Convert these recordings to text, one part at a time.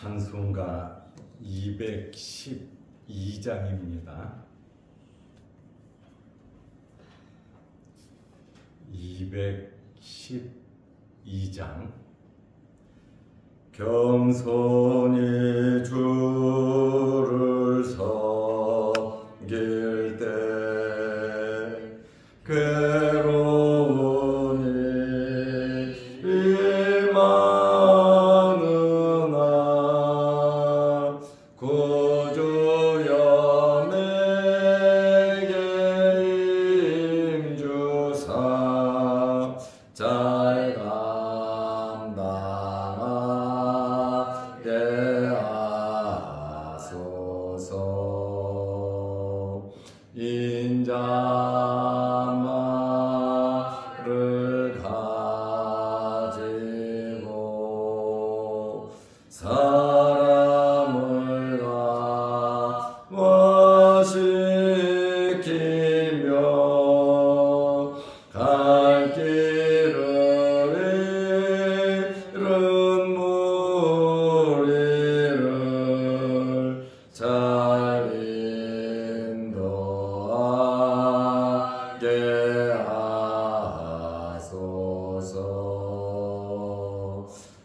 찬송가 212장입니다. 212장. 겸손히 주를 섬길 때 괴로운 일이 많으나 구주여 내게 임주사 잘 감당하게 하소서. 인자말을 가지고 사람을 강화시키며 갈 길을 잃은 무리를 잘 인도하게 하소서.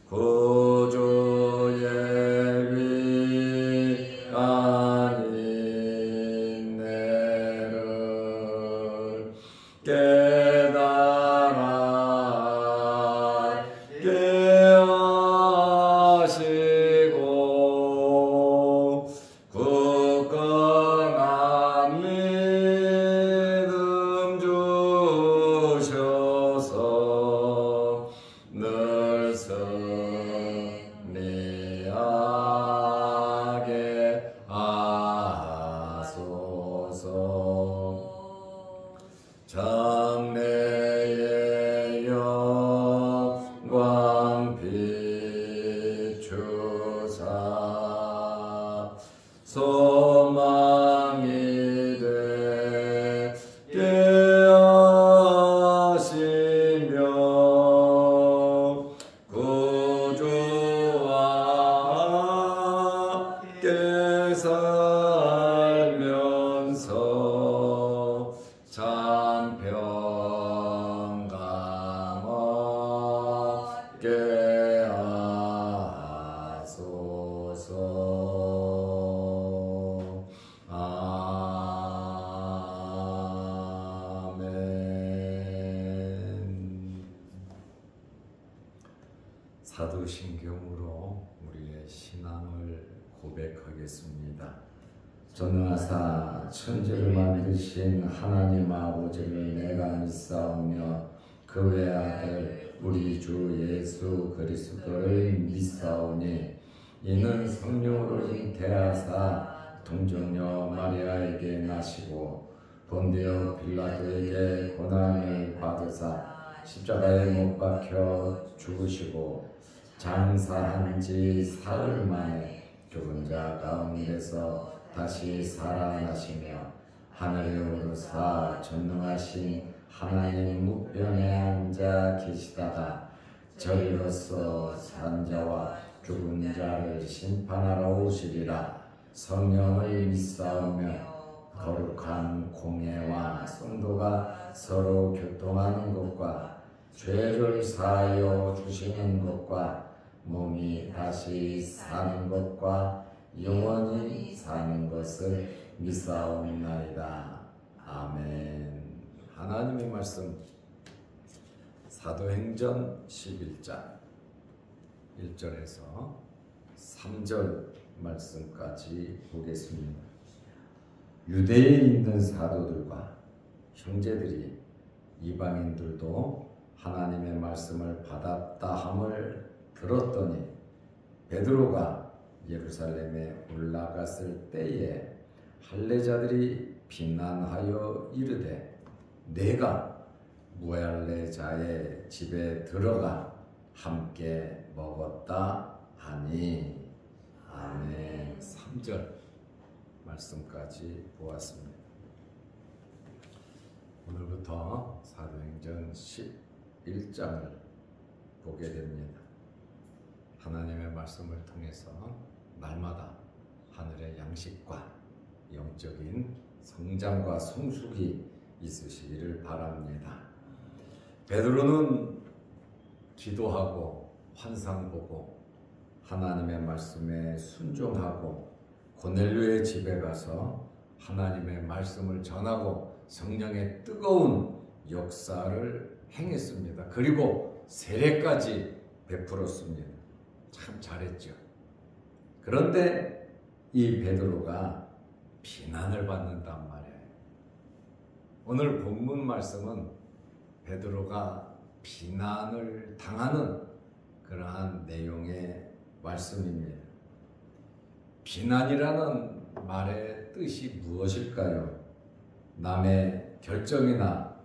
구주의 위한 인내를 깨달게 하시고 굳건한 믿음 주셔서 늘 승리하게 하소서. 장래의 영광 비추사 소망이 되게 하시며 구주와 함께 살면서 참 평강 얻게 하소서. 아멘. 사도신경으로 우리의 신앙을 고백하겠습니다. 전능하사 천지를 만드신 하나님 아버지를 내가 믿사오며 그 외아들 우리 주 예수 그리스도를 믿사오니 이는 성령으로 잉태하사 동정녀 마리아에게 나시고 본디오 빌라도에게 고난을 받으사 십자가에 못 박혀 죽으시고 장사한 지 사흘 만에 죽은 자 가운데서 다시 살아나시며 하늘에 오르사 전능하신 하나님 우편에 앉아 계시다가 저리로서 산 자와 죽은 자를 심판하러 오시리라. 성령을 믿사오며 거룩한 공예와 성도가 서로 교통하는 것과 죄를 사하여 주시는 것과 몸이 다시 사는 것과 영원히 사는 것을 믿사옵나이다. 아멘. 하나님의 말씀 사도행전 11장 1절에서 3절 말씀까지 보겠습니다. 유대에 있는 사도들과 형제들이 이방인들도 하나님의 말씀을 받았다 함을 들었더니 베드로가 예루살렘에 올라갔을 때에 할례자들이 비난하여 이르되 내가 무할례자의 집에 들어가 함께 먹었다 하니. 아멘. 3절 말씀까지 보았습니다. 오늘부터 사도행전 11장을 보게 됩니다. 하나님의 말씀을 통해서 날마다 하늘의 양식과 영적인 성장과 성숙이 있으시기를 바랍니다. 베드로는 기도하고 환상 보고 하나님의 말씀에 순종하고 고넬료의 집에 가서 하나님의 말씀을 전하고 성령의 뜨거운 역사를 행했습니다. 그리고 세례까지 베풀었습니다. 참 잘했죠. 그런데 이 베드로가 비난을 받는단 말이에요. 오늘 본문 말씀은 베드로가 비난을 당하는 그러한 내용의 말씀입니다. 비난이라는 말의 뜻이 무엇일까요? 남의 결정이나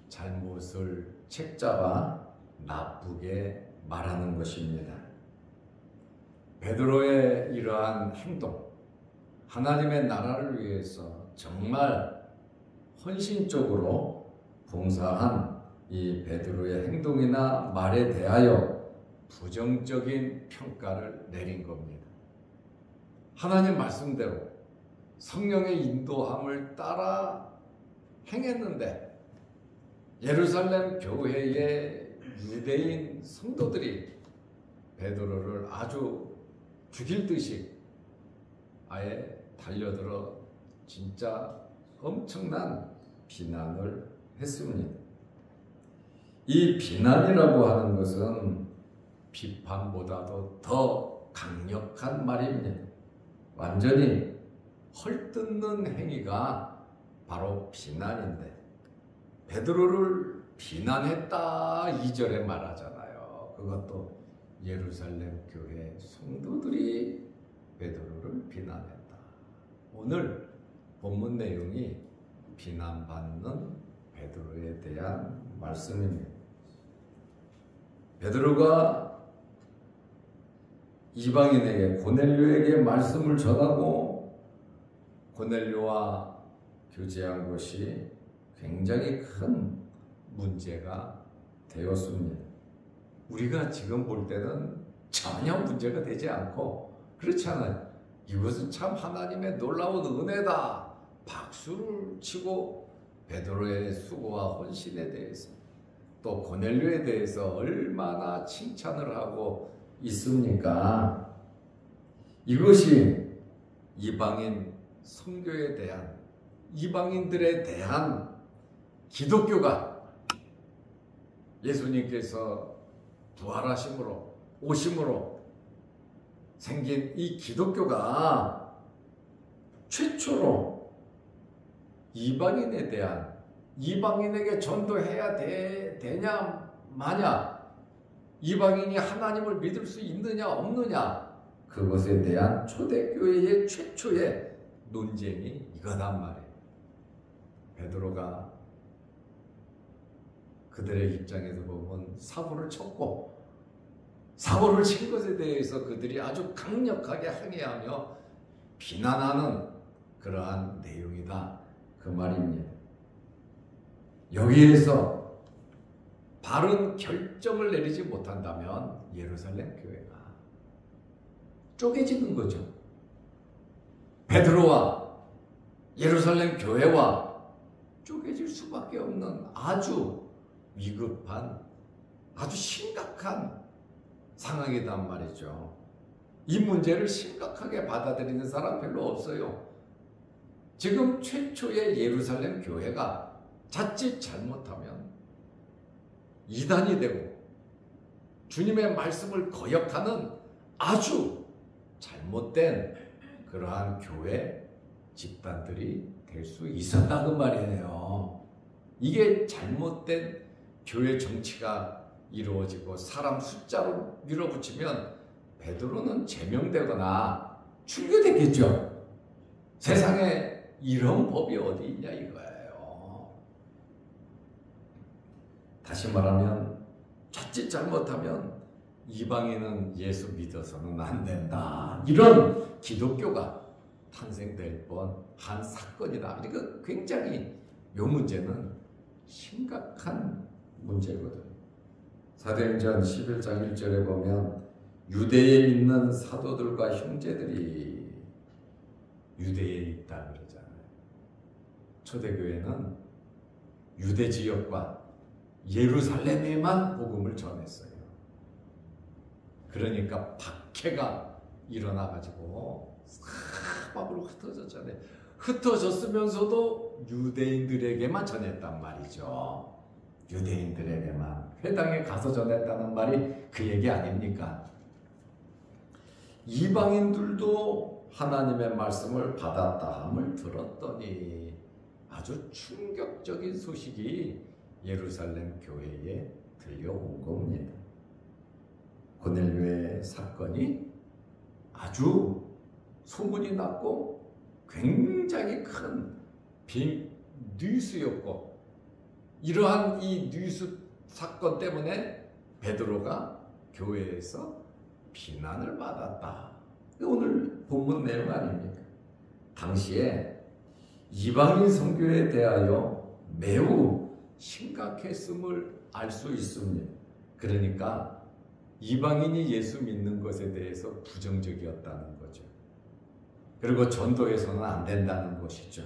잘못을 책잡아 나쁘게 말하는 것입니다. 베드로의 이러한 행동, 하나님의 나라를 위해서 정말 헌신적으로 봉사한 이 베드로의 행동이나 말에 대하여 부정적인 평가를 내린 겁니다. 하나님 말씀대로 성령의 인도함을 따라 행했는데 예루살렘 교회의 유대인 성도들이 베드로를 아주 죽일 듯이 아예 달려들어 진짜 엄청난 비난을 했습니다. 이 비난이라고 하는 것은 비판보다도 더 강력한 말입니다. 완전히 헐뜯는 행위가 바로 비난인데 베드로를 비난했다 2절에 말하잖아요. 그것도 예루살렘 교회 성도들이 베드로를 비난했다. 오늘 본문 내용이 비난받는 베드로에 대한 말씀입니다. 베드로가 이방인에게 고넬료에게 말씀을 전하고 고넬료와 교제한 것이 굉장히 큰 문제가 되었습니다. 우리가 지금 볼 때는 전혀 문제가 되지 않고 그렇지 않아요. 이것은 참 하나님의 놀라운 은혜다. 박수를 치고 베드로의 수고와 헌신에 대해서 또 고넬료에 대해서 얼마나 칭찬을 하고 있습니까? 이것이 이방인 선교에 대한 이방인들에 대한 기독교가 예수님께서 부활하심으로 오심으로 생긴 이 기독교가 최초로 이방인에 대한 이방인에게 전도해야 되냐 마냐 이방인이 하나님을 믿을 수 있느냐 없느냐 그것에 대한 초대교회의 최초의 논쟁이 이거단 말이에요. 베드로가 그들의 입장에서 보면 사고를 쳤고 사고를 친 것에 대해서 그들이 아주 강력하게 항의하며 비난하는 그러한 내용이다 그 말입니다. 여기에서 바른 결정을 내리지 못한다면 예루살렘 교회가 쪼개지는 거죠. 베드로와 예루살렘 교회와 쪼개질 수밖에 없는 아주 위급한 아주 심각한 상황이란 말이죠. 이 문제를 심각하게 받아들이는 사람 별로 없어요. 지금 최초의 예루살렘 교회가 자칫 잘못하면 이단이 되고 주님의 말씀을 거역하는 아주 잘못된 그러한 교회 집단들이 될 수 있었다는 말이에요. 이게 잘못된 교회 정치가 이루어지고 사람 숫자로 밀어붙이면 베드로는 제명되거나 출교됐겠죠. 세상에 이런 법이 어디 있냐 이거예요. 다시 말하면 자칫 잘못하면 이방인은 예수 믿어서는 안 된다. 이런 기독교가 탄생될 뻔한 사건이다. 그러니까 굉장히 이 문제는 심각한 문제거든요. 사도행전 11장 1절에 보면 유대에 있는 사도들과 형제들이 유대에 있다 그러잖아요. 초대교회는 유대 지역과 예루살렘에만 복음을 전했어요. 그러니까 박해가 일어나가지고 사방으로 흩어졌잖아요. 흩어졌으면서도 유대인들에게만 전했단 말이죠. 유대인들에게만. 회당에 가서 전했다는 말이 그 얘기 아닙니까? 이방인들도 하나님의 말씀을 받았다 함을 들었더니 아주 충격적인 소식이 예루살렘 교회에 들려온 겁니다. 고넬료의 사건이 아주 소문이 났고 굉장히 큰 뉴스였고, 이러한 이 뉴스 사건 때문에 베드로가 교회에서 비난을 받았다. 오늘 본문 내용 아닙니까? 당시에 이방인 선교에 대하여 매우 심각했음을 알 수 있습니다. 그러니까 이방인이 예수 믿는 것에 대해서 부정적이었다는 거죠. 그리고 전도해서는 안 된다는 것이죠.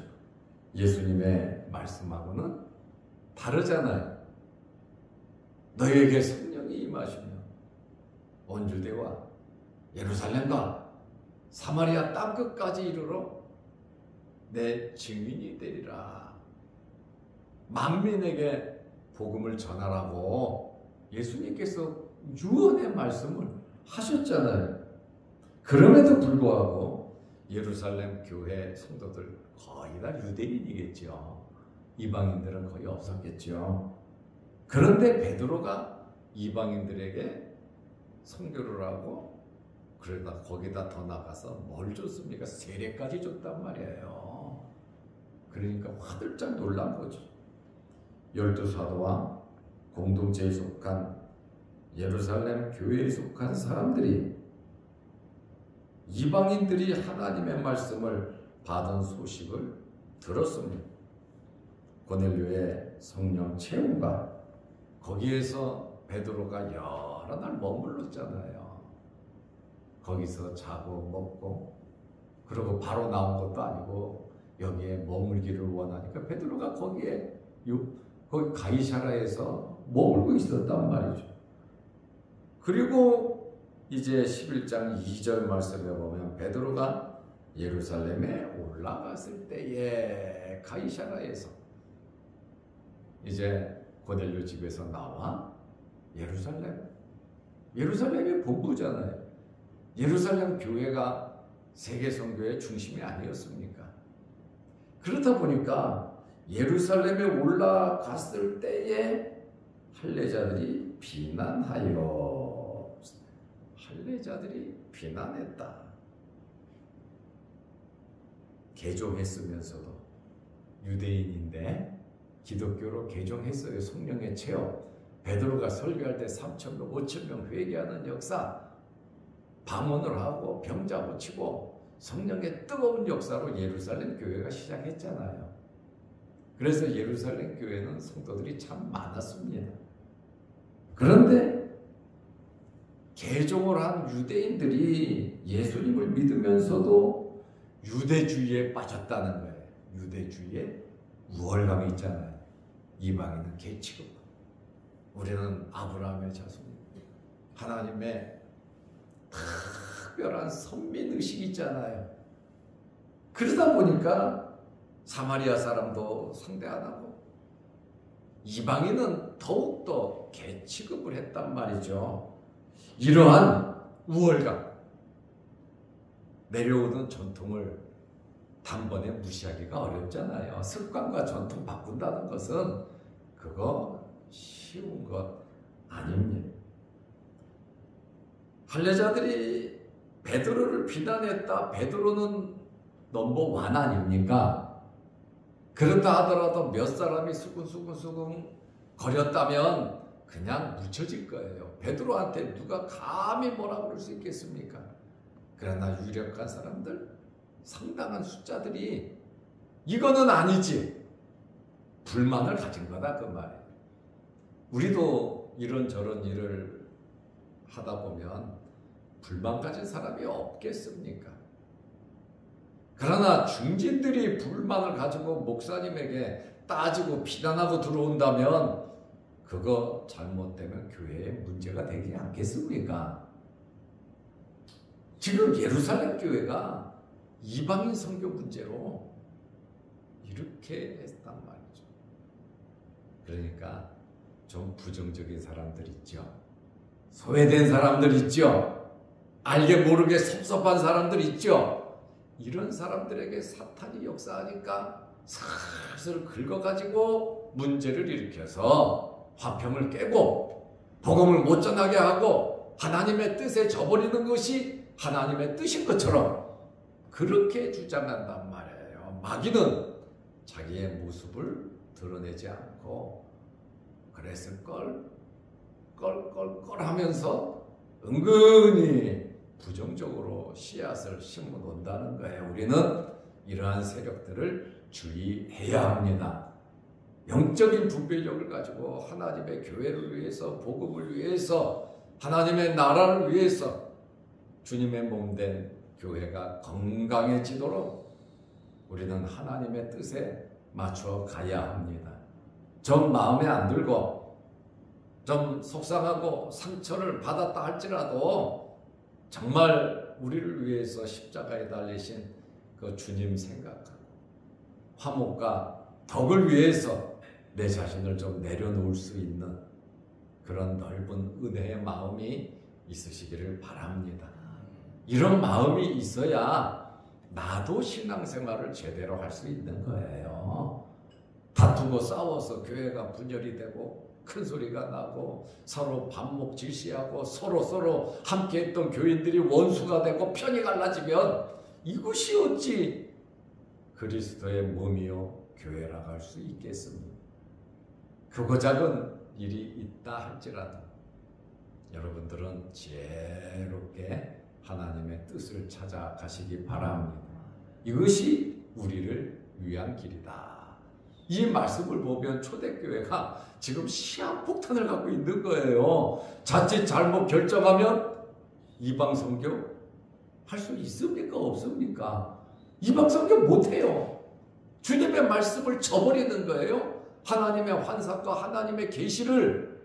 예수님의 말씀하고는 다르잖아요. 너희에게 성령이 임하시며 온 유대와 예루살렘과 사마리아 땅끝까지 이르러 내 증인이 되리라. 만민에게 복음을 전하라고 예수님께서 유언의 말씀을 하셨잖아요. 그럼에도 불구하고 예루살렘 교회 성도들 거의 다 유대인이겠죠. 이방인들은 거의 없었겠죠. 그런데 베드로가 이방인들에게 선교를 하고, 그러다 거기다 더 나가서 뭘 줬습니까? 세례까지 줬단 말이에요. 그러니까 화들짝 놀란 거죠. 12사도와 공동체에 속한 예루살렘 교회에 속한 사람들이 이방인들이 하나님의 말씀을 받은 소식을 들었습니다. 고넬료의 성령 체험과 거기에서 베드로가 여러 날 머물렀잖아요. 거기서 자고 먹고, 그리고 바로 나온 것도 아니고 여기에 머물기를 원하니까 베드로가 거기 가이사라에서 머물고 있었단 말이죠. 그리고 이제 11장 2절 말씀에 보면 베드로가 예루살렘에 올라갔을 때에 가이사라에서 이제 고넬료 집에서 나와 예루살렘이 본부잖아요. 예루살렘 교회가 세계 선교의 중심이 아니었습니까? 그렇다 보니까 예루살렘에 올라갔을 때에 할례자들이 비난했다. 개종했으면서도 유대인인데 기독교로 개종했어요. 성령의 체험. 베드로가 설교할 때 3,000명, 5,000명 회개하는 역사, 방언을 하고 병자 고치고 성령의 뜨거운 역사로 예루살렘 교회가 시작했잖아요. 그래서 예루살렘 교회는 성도들이 참 많았습니다. 그런데 개종을 한 유대인들이 예수님을 믿으면서도 유대주의에 빠졌다는 거예요. 유대주의에 우월감이 있잖아요. 이방인은 개 취급. 우리는 아브라함의 자손입니다. 하나님의 특별한 선민의식이 있잖아요. 그러다 보니까 사마리아 사람도 상대 안 하고 이방인은 더욱더 개 취급을 했단 말이죠. 이러한 우월감, 내려오는 전통을 단번에 무시하기가 어렵잖아요. 습관과 전통 바꾼다는 것은 그거 쉬운 것 아닙니다. 할례자들이 베드로를 비난했다. 베드로는 넘버원 아닙니까? 그렇다 하더라도 몇 사람이 수근수근 거렸다면 그냥 묻혀질 거예요. 베드로한테 누가 감히 뭐라 그럴 수 있겠습니까? 그러나 유력한 사람들, 상당한 숫자들이 이거는 아니지, 불만을 가진 거다 그 말이에요. 우리도 이런저런 일을 하다 보면 불만 가진 사람이 없겠습니까? 그러나 중진들이 불만을 가지고 목사님에게 따지고 비난하고 들어온다면 그거 잘못되면 교회에 문제가 되지 않겠습니까? 지금 예루살렘 교회가 이방인 선교 문제로 이렇게 했단 말이죠. 그러니까 좀 부정적인 사람들 있죠. 소외된 사람들 있죠. 알게 모르게 섭섭한 사람들 있죠. 이런 사람들에게 사탄이 역사하니까 슬슬 긁어가지고 문제를 일으켜서 화평을 깨고 복음을 못 전하게 하고 하나님의 뜻에 져버리는 것이 하나님의 뜻인 것처럼 그렇게 주장한단 말이에요. 마귀는 자기의 모습을 드러내지 않고 그랬을걸 껄껄껄 하면서 은근히 부정적으로 씨앗을 심어 놓는다는 거예요. 우리는 이러한 세력들을 주의해야 합니다. 영적인 분별력을 가지고 하나님의 교회를 위해서, 복음을 위해서, 하나님의 나라를 위해서 주님의 몸된 교회가 건강해지도록 우리는 하나님의 뜻에 맞춰 가야 합니다. 좀 마음에 안 들고 좀 속상하고 상처를 받았다 할지라도 정말 우리를 위해서 십자가에 달리신 그 주님 생각하고 화목과 덕을 위해서 내 자신을 좀 내려놓을 수 있는 그런 넓은 은혜의 마음이 있으시기를 바랍니다. 이런 마음이 있어야 나도 신앙생활을 제대로 할 수 있는 거예요. 다투고 싸워서 교회가 분열이 되고 큰 소리가 나고 서로 반목 질시하고 서로 함께했던 교인들이 원수가 되고 편이 갈라지면 이것이 어찌 그리스도의 몸이요 교회라고 할 수 있겠습니까? 크고 작은 일이 있다 할지라도 여러분들은 지혜롭게 하나님의 뜻을 찾아가시기 바랍니다. 이것이 우리를 위한 길이다. 이 말씀을 보면 초대교회가 지금 시한폭탄을 갖고 있는 거예요. 자칫 잘못 결정하면 이방선교 할 수 있습니까? 없습니까? 이방선교 못해요. 주님의 말씀을 저버리는 거예요. 하나님의 환상과 하나님의 계시를,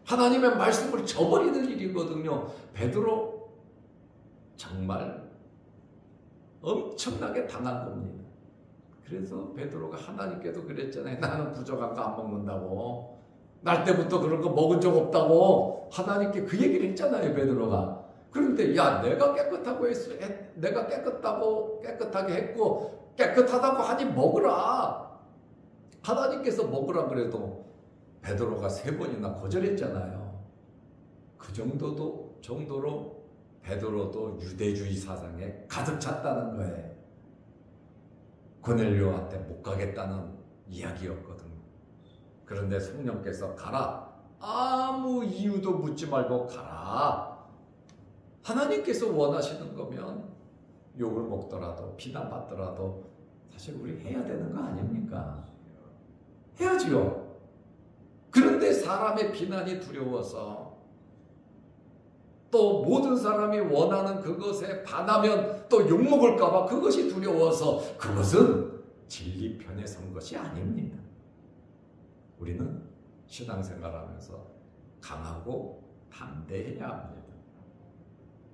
하나님의 말씀을 저버리는 일이거든요. 베드로 정말 엄청나게 당한 겁니다. 그래서 베드로가 하나님께도 그랬잖아요. 나는 부족한 거 안 먹는다고. 날 때부터 그런 거 먹은 적 없다고 하나님께 그 얘기를 했잖아요. 베드로가. 그런데 야 내가 깨끗하고 내가 깨끗하게 했고 깨끗하다고 하니 먹으라. 하나님께서 먹으라 그래도 베드로가 3번이나 거절했잖아요. 그 정도로 베드로도 유대주의 사상에 가득 찼다는 거예요. 고넬료한테 못 가겠다는 이야기였거든요. 그런데 성령께서 가라. 아무 이유도 묻지 말고 가라. 하나님께서 원하시는 거면 욕을 먹더라도 비난받더라도 사실 우리 해야 되는 거 아닙니까? 해야지요. 그런데 사람의 비난이 두려워서 또 모든 사람이 원하는 그것에 반하면 또 욕먹을까 봐 그것이 두려워서 그것은 진리 편에 선 것이 아닙니다. 우리는 신앙생활하면서 강하고 담대해야 합니다.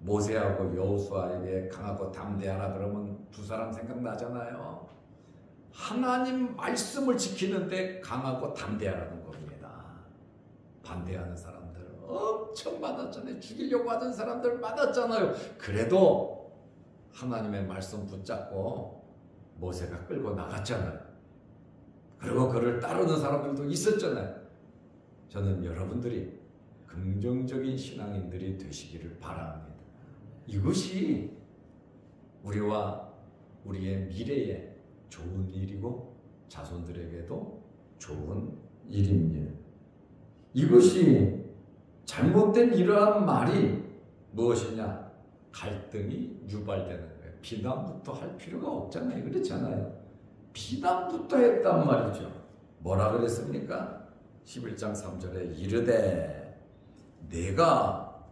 모세하고 여호수아에게 강하고 담대하라 그러면 두 사람 생각나잖아요. 하나님 말씀을 지키는데 강하고 담대하라는 겁니다. 반대하는 사람들 엄청 많았잖아요. 죽이려고 하던 사람들 많았잖아요. 그래도 하나님의 말씀 붙잡고 모세가 끌고 나갔잖아요. 그리고 그를 따르는 사람들도 있었잖아요. 저는 여러분들이 긍정적인 신앙인들이 되시기를 바랍니다. 이것이 우리와 우리의 미래에 좋은 일이고 자손들에게도 좋은 일입니다. 이것이 잘못된 이러한 말이 무엇이냐? 갈등이 유발되는 거예요. 비난부터 할 필요가 없잖아요. 그렇잖아요. 비난부터 했단 말이죠. 뭐라 그랬습니까? 11장 3절에 이르되 내가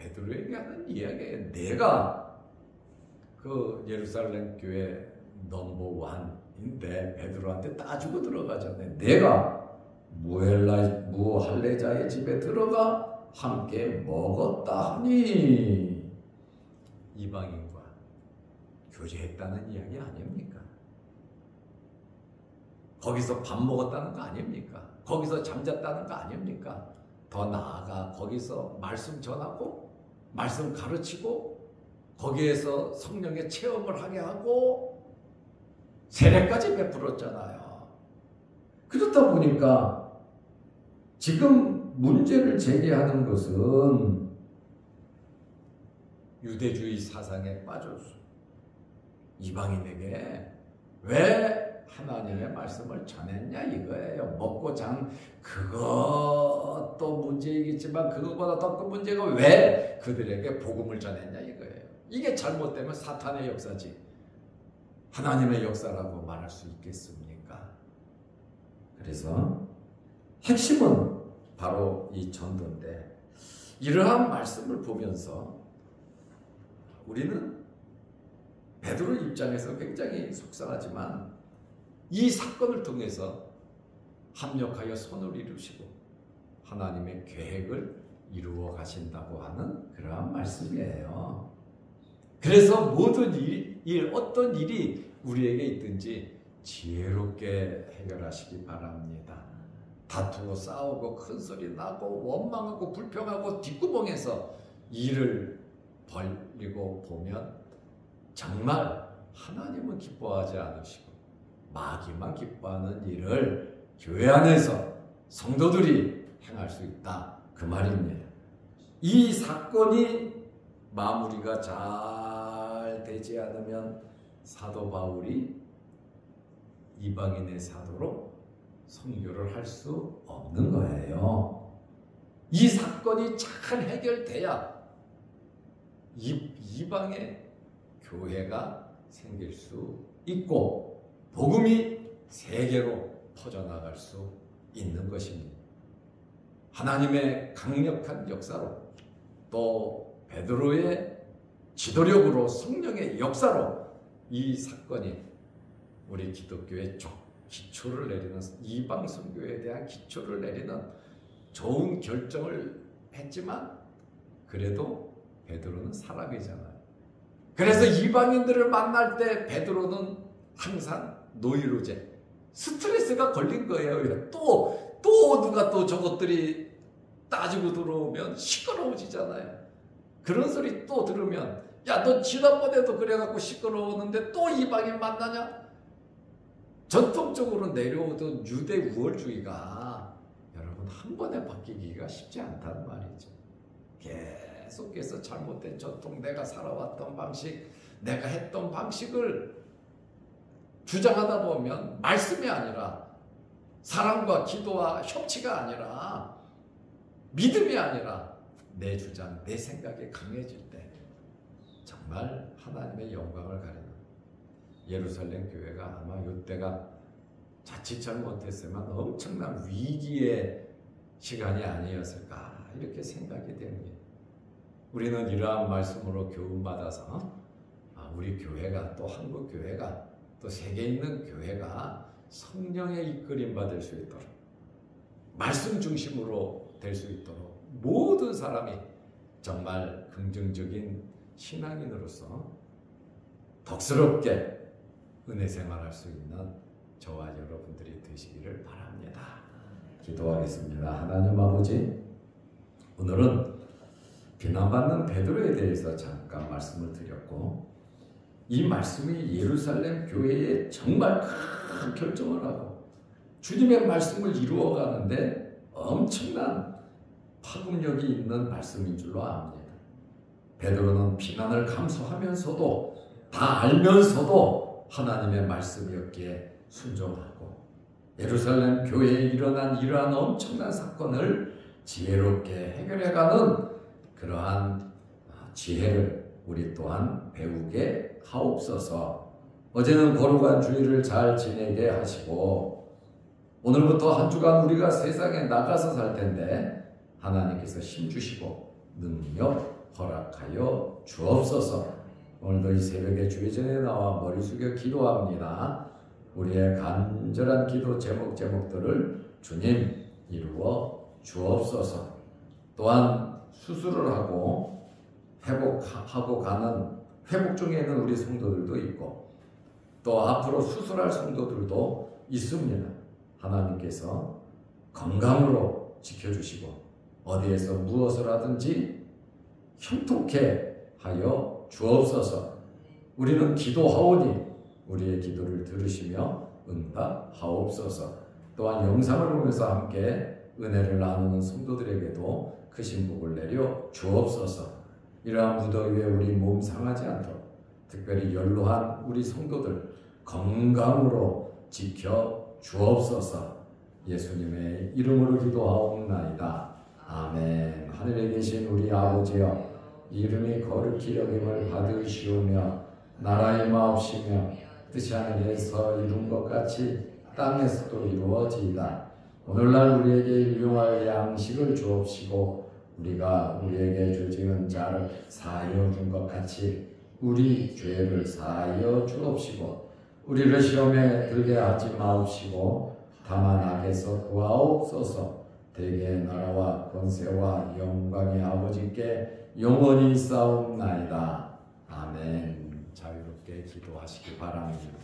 베드로에게 하는 이야기예요. 내가 그 예루살렘 교회 넘버원인데 베드로한테 따지고 들어가잖아요. 내가 무할레자의 집에 들어가 함께 먹었다 하니 이방인과 교제했다는 이야기 아닙니까? 거기서 밥 먹었다는 거 아닙니까? 거기서 잠잤다는 거 아닙니까? 더 나아가 거기서 말씀 전하고 말씀 가르치고 거기에서 성령의 체험을 하게 하고 세례까지 베풀었잖아요. 그렇다 보니까 지금 문제를 제기하는 것은 유대주의 사상에 빠져서 이방인에게 왜 하나님의 말씀을 전했냐 이거예요. 먹고 잔 그것도 문제이겠지만 그것보다 더 큰 문제가 왜 그들에게 복음을 전했냐 이거예요. 이게 잘못되면 사탄의 역사지 하나님의 역사라고 말할 수 있겠습니까? 그래서 핵심은 바로 이 전도인데 이러한 말씀을 보면서 우리는 베드로 입장에서 굉장히 속상하지만 이 사건을 통해서 합력하여 선을 이루시고 하나님의 계획을 이루어 가신다고 하는 그러한 말씀이에요. 그래서 모든 어떤 일이 우리에게 있든지 지혜롭게 해결하시기 바랍니다. 다투고 싸우고 큰소리 나고 원망하고 불평하고 뒷구멍에서 일을 벌리고 보면 정말 하나님은 기뻐하지 않으시고 마귀만 기뻐하는 일을 교회 안에서 성도들이 행할 수 있다 그 말입니다. 이 사건이 마무리가 잘 되지 않으면 사도 바울이 이방인의 사도로 선교를 할 수 없는 거예요. 이 사건이 잘 해결돼야 이방의 교회가 생길 수 있고 복음이 세계로 퍼져나갈 수 있는 것입니다. 하나님의 강력한 역사로 또 베드로의 지도력으로 성령의 역사로 이 사건이 우리 기독교의 기초를 내리는 이방 선교에 대한 기초를 내리는 좋은 결정을 했지만 그래도 베드로는 사람이잖아요. 그래서 이방인들을 만날 때 베드로는 항상 노이로제 스트레스가 걸린 거예요. 또 누가 또 저것들이 따지고 들어오면 시끄러워지잖아요. 그런 소리 또 들으면 야 너 지난번에도 그래갖고 시끄러웠는데 또 이방인 만나냐? 전통적으로 내려오던 유대 우월주의가 여러분 한 번에 바뀌기가 쉽지 않다는 말이죠. 계속해서 잘못된 전통, 내가 살아왔던 방식, 내가 했던 방식을 주장하다 보면 말씀이 아니라 사랑과 기도와 협치가 아니라 믿음이 아니라 내 주장, 내 생각이 강해질 때 정말 하나님의 영광을 가리는 예루살렘 교회가 아마 이때가 자칫 잘못했으면 엄청난 위기의 시간이 아니었을까 이렇게 생각이 됩니다. 우리는 이러한 말씀으로 교훈받아서 우리 교회가 또 한국 교회가 또 세계에 있는 교회가 성령의 이끌림 받을 수 있도록 말씀 중심으로 될 수 있도록 모든 사람이 정말 긍정적인 신앙인으로서 덕스럽게 은혜 생활할 수 있는 저와 여러분들이 되시기를 바랍니다. 기도하겠습니다. 하나님 아버지, 오늘은 비난받는 베드로에 대해서 잠깐 말씀을 드렸고 이 말씀이 예루살렘 교회에 정말 큰 결정을 하고 주님의 말씀을 이루어가는데 엄청난 파급력이 있는 말씀인 줄로 압니다. 베드로는 비난을 감수하면서도 다 알면서도 하나님의 말씀이었기에 순종하고 예루살렘 교회에 일어난 이러한 엄청난 사건을 지혜롭게 해결해가는 그러한 지혜를 우리 또한 배우게 하옵소서. 어제는 거룩한 주일을 잘 지내게 하시고 오늘부터 한 주간 우리가 세상에 나가서 살 텐데 하나님께서 힘주시고 능력 허락하여 주옵소서. 오늘도 이 새벽에 주의 전에 나와 머리 숙여 기도합니다. 우리의 간절한 기도 제목들을 주님 이루어 주옵소서. 또한 수술을 하고 회복하고 가는 회복 중에 있는 우리 성도들도 있고 또 앞으로 수술할 성도들도 있습니다. 하나님께서 건강으로 지켜주시고 어디에서 무엇을 하든지 형통케 하여 주옵소서. 우리는 기도하오니 우리의 기도를 들으시며 응답하옵소서. 또한 영상을 보면서 함께 은혜를 나누는 성도들에게도 크신 복을 내려 주옵소서. 이러한 무더위에 우리 몸 상하지 않도록 특별히 연로한 우리 성도들 건강으로 지켜 주옵소서. 예수님의 이름으로 기도하옵나이다. 아멘. 하늘에 계신 우리 아버지여, 이름이 거룩히 여김을 받으시오며 나라의 마옵시며 뜻이 하늘에서 이룬 것 같이 땅에서도 이루어지이다. 오늘날 우리에게 일용할 양식을 주옵시고 우리가 우리에게 죄 지은 자를 사하여 준 것 같이 우리 죄를 사하여 주옵시고 우리를 시험에 들게 하지 마옵시고 다만 악에서 구하옵소서. 대개의 나라와 권세와 영광의 아버지께 영원히 싸움나이다. 아멘. 자유롭게 기도하시기 바랍니다.